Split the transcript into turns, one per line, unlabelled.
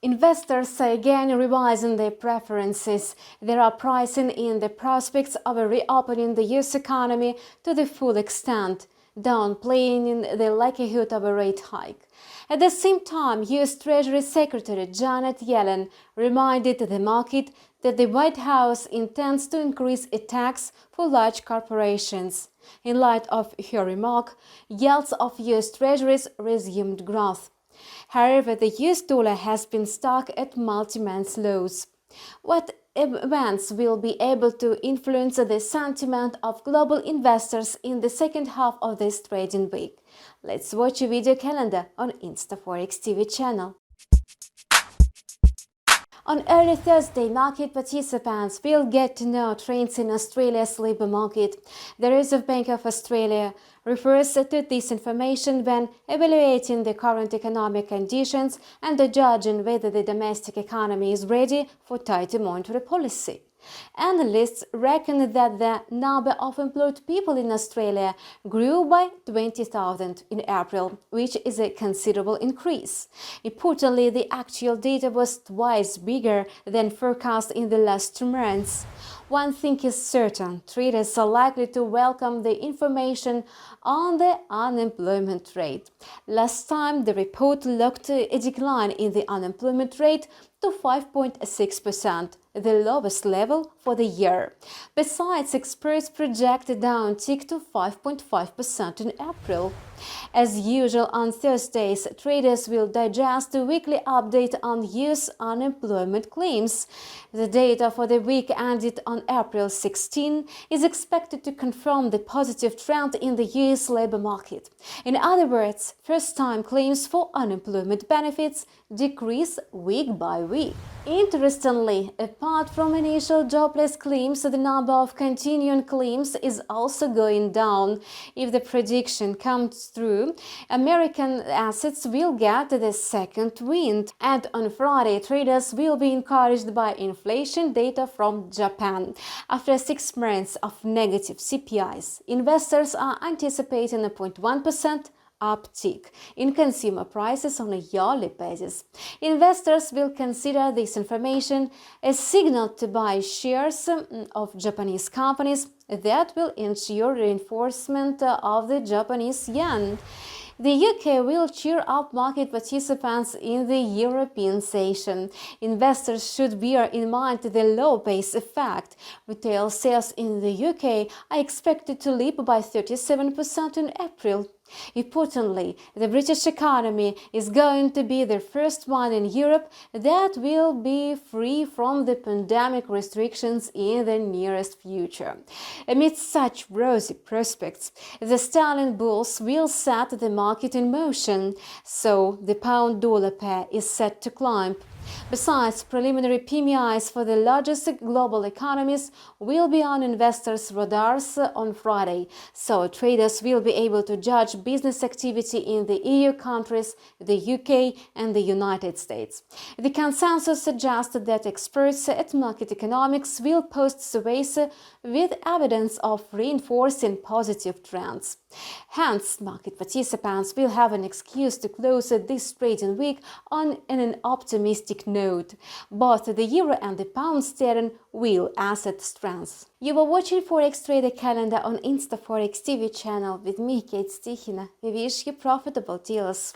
Investors are again revising their preferences. They are pricing in the prospects of a reopening the US economy to the full extent, downplaying the likelihood of a rate hike. At the same time, US Treasury Secretary Janet Yellen reminded the market that the White House intends to increase a tax for large corporations. In light of her remark, yields of US Treasuries resumed growth. However, the US dollar has been stuck at multi-month lows. What events will be able to influence the sentiment of global investors in the second half of this trading week? Let's watch a video calendar on InstaForex TV channel. On early Thursday, market participants will get to know trends in Australia's labour market. The Reserve Bank of Australia refers to this information when evaluating the current economic conditions and judging whether the domestic economy is ready for tighter monetary policy. Analysts reckon that the number of employed people in Australia grew by 20,000 in April, which is a considerable increase. Importantly, the actual data was twice bigger than forecast in the last 2 months. One thing is certain, traders are likely to welcome the information on the unemployment rate. Last time, the report looked a decline in the unemployment rate to 5.6%, the lowest level for the year. Besides, experts project a downtick to 5.5% in April. As usual on Thursdays, traders will digest the weekly update on US unemployment claims. The data for the week ended on April 16 is expected to confirm the positive trend in the US labor market. In other words, first-time claims for unemployment benefits decrease week by week. Interestingly, apart from initial jobless claims, the number of continuing claims is also going down. If the prediction comes through, American assets will get the second wind. And on Friday, traders will be encouraged by inflation data from Japan. After 6 months of negative CPIs, investors are anticipating a 0.1% uptick in consumer prices on a yearly basis. Investors will consider this information a signal to buy shares of Japanese companies that will ensure reinforcement of the Japanese yen. The UK will cheer up market participants in the European session. Investors should bear in mind the low base effect. Retail sales in the UK are expected to leap by 37% in April. Importantly, the British economy is going to be the first one in Europe that will be free from the pandemic restrictions in the nearest future. Amid such rosy prospects, the sterling bulls will set the market in motion, so the pound-dollar pair is set to climb. Besides, preliminary PMIs for the largest global economies will be on investors' radars on Friday, so traders will be able to judge business activity in the EU countries, the UK and the United States. The consensus suggests that experts at Market Economics will post surveys with evidence of reinforcing positive trends. Hence, market participants will have an excuse to close this trading week on an optimistic note. Both the euro and the pound sterling will asset strength. You were watching Forex Trader Calendar on InstaForex TV channel with me, Kate Stichina. We wish you profitable deals.